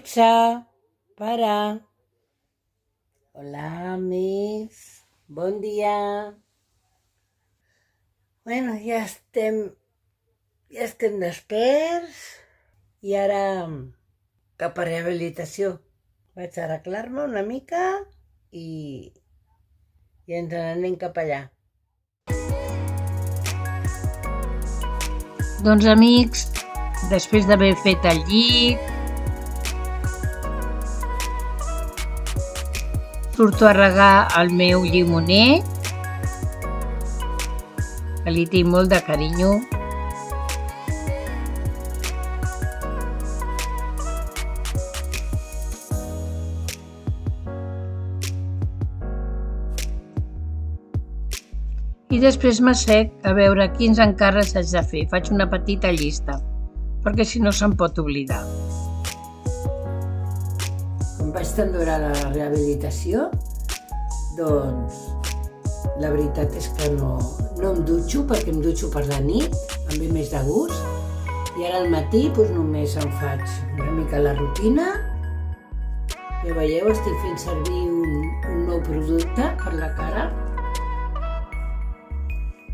Alexa, para. Hola, amics. Bon dia. Bueno, ja estem desperts i ara cap a rehabilitació. Vaig arreglar-me una mica i ens n'anem cap allà. Doncs amics, després d'haver fet el llit, surto a regar el meu llimoner, que li tinc molt de carinyo. I després m'assec a veure quins encàrrecs haig de fer. Faig una petita llista, perquè si no se'm pot oblidar. Com vaig tan durar la rehabilitació, doncs la veritat és que no em dutxo, perquè em dutxo per la nit, em ve més de gust, i ara al matí només em faig una mica la rutina. Ja veieu, estic fent servir un nou producte per la cara.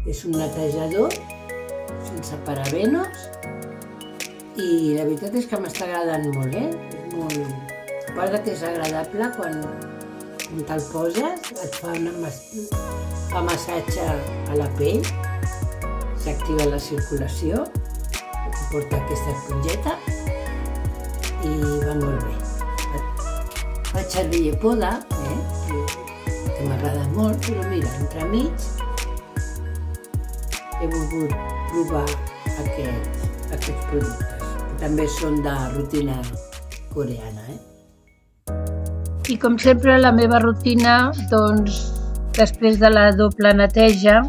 És un netejador sense parabenos i la veritat és que m'està agradant molt, És molt... A part que és agradable quan te'l poses, et fa massatge a la pell, s'activa la circulació, porta aquesta esponjeta i va molt bé. Faig servir Yepoda, que m'agrada molt, però mira, entremig he volgut provar aquests productes, que també són de rutina coreana. I com sempre la meva rutina, doncs, després de la doble neteja,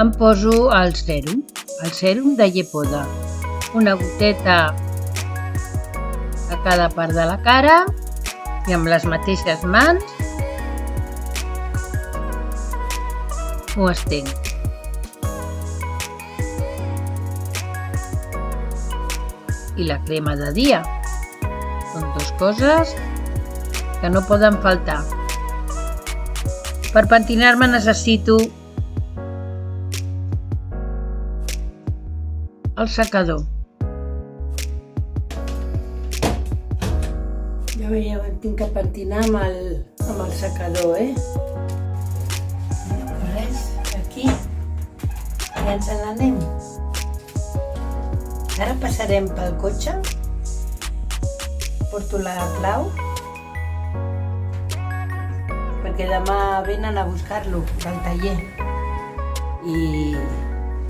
em poso el sèrum de Yepoda. Una goteta a cada part de la cara i amb les mateixes mans ho estenc. I la crema de dia. Són dues coses que no poden faltar. Per pentinar-me necessito el secador. Ja veieu, em tinc que pentinar amb el secador, Res, aquí, ja ens n'anem. Ara passarem pel cotxe, porto la clau, perquè demà venen a buscar-lo del taller i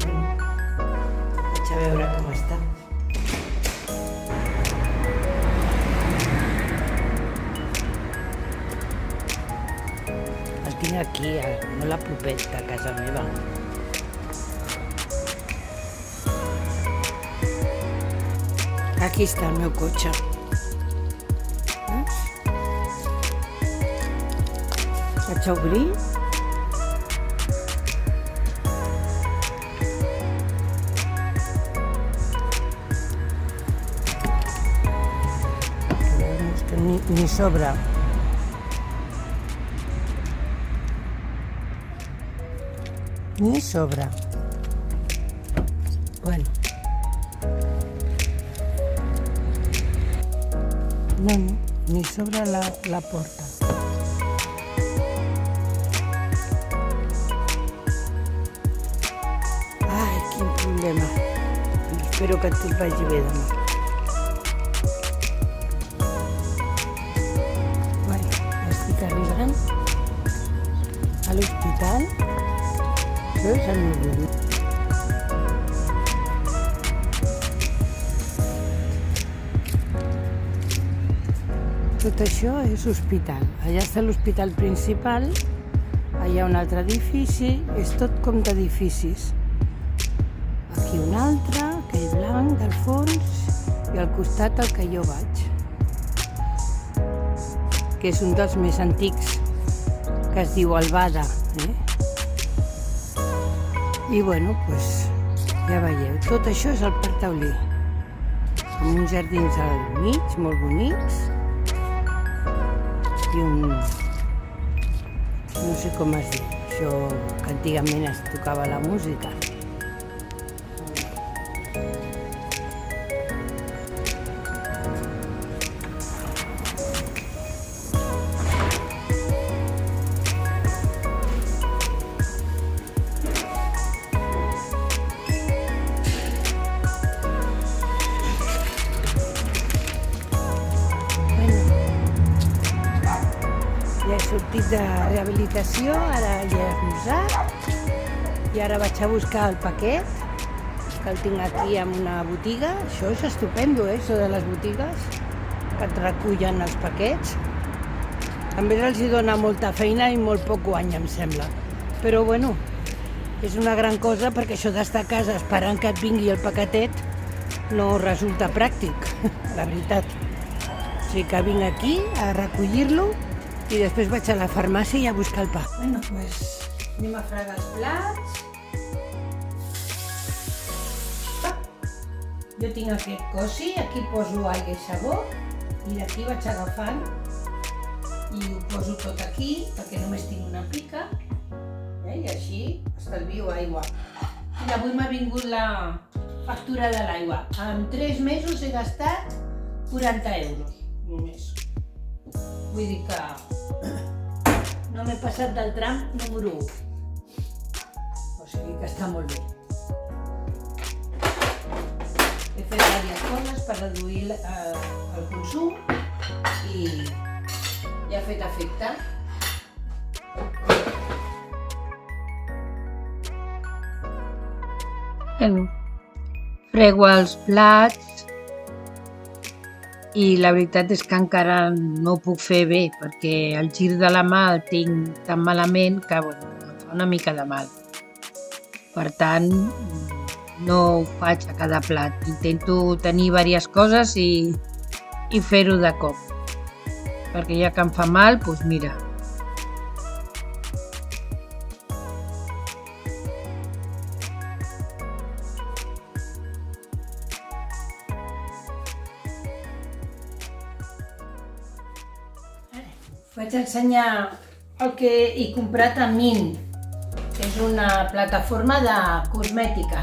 vaig a veure com està. El tinc aquí, molt a propet de casa meva. Aquí està el meu cotxe. Vaig a obrir. Ni sobra. Ni sobra. Bueno. No, ni sobre la porta. Ai, quin problema. Espero que tot vagi bé demà. Bueno, estic arribant a l'hospital. Això és el meu vídeo. Tot això és hospital. Allà està l'hospital principal, allà hi ha un altre edifici, és tot com d'edificis. Aquí un altre, aquell blanc del fons, i al costat el que jo vaig, que és un dels més antics, que es diu Albada. I bueno, ja veieu, tot això és el Parc Taulí. amb uns jardins al mig, molt bonics, i no sé com es diu, això que antigament es tocava la música. Ja he sortit de rehabilitació, ara ja he esmorzat i ara vaig a buscar el paquet, que el tinc aquí en una botiga. Això és estupendo, això de les botigues, que et recullen els paquets. També els hi dona molta feina i molt poc guany, em sembla. Però bueno, és una gran cosa perquè això d'estar a casa esperant que et vingui el paquetet no resulta pràctic, la veritat. O sigui que vinc aquí a recollir-lo i després vaig a la farmàcia i a buscar el pa. Bueno, doncs anem a fregar els plats. Jo tinc aquest cosi, aquí poso aigua i sabó i d'aquí vaig agafant i ho poso tot aquí perquè només tinc una pica i així estalvio aigua. I avui m'ha vingut la factura de l'aigua. En 3 mesos he gastat 40 euros només. Vull dir que no m'he passat del tram número 1. O sigui que està molt bé. He fet diverses coses per reduir el consum i ja ha fet efecte. Frego els plats i la veritat és que encara no ho puc fer bé perquè el gir de la mà el tinc tan malament que em fa una mica de mal. Per tant, no ho faig a cada plat. Intento tenir diverses coses i fer-ho de cop. Perquè ja que em fa mal, doncs mira. Vaig ensenyar el que he comprat a Mint, que és una plataforma de cosmètica.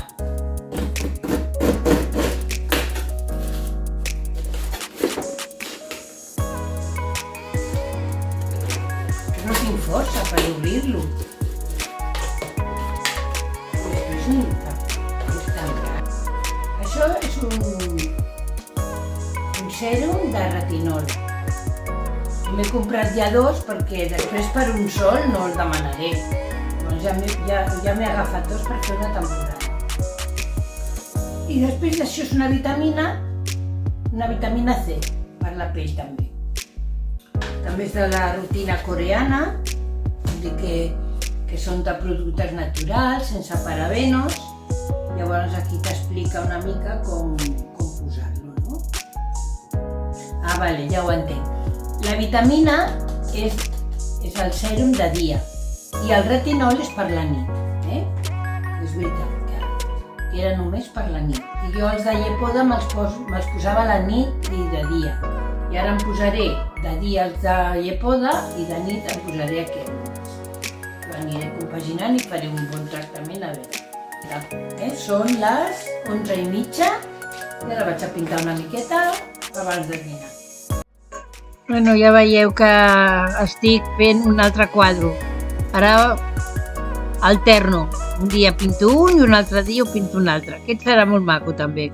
No tinc força per obrir-lo. Això és un sèrum de retinol. M'he comprat ja 2 perquè després per un sol no el demanaré. Doncs ja m'he agafat 2 per fer una temporada. I després d'això és una vitamina C per la pell també. També és de la rutina coreana, vull dir que són de productes naturals, sense parabenos. Llavors aquí t'explica una mica com posar-lo, no? Vale, ja ho entenc. La vitamina és el sèrum de dia i el retinol és per la nit. És veritat que era només per la nit. I jo els de Llepoda me'ls posava a la nit i de dia. I ara em posaré de dia els de Llepoda i de nit em posaré aquests. Ho aniré compaginant i faré un bon tractament a veure. Són les 11:30 i ara vaig a pintar una miqueta abans de dinar. Bueno, ja veieu que estic fent un altre quadre. Ara alterno. Un dia pinto un i un altre dia ho pinto un altre. Aquest serà molt maco també.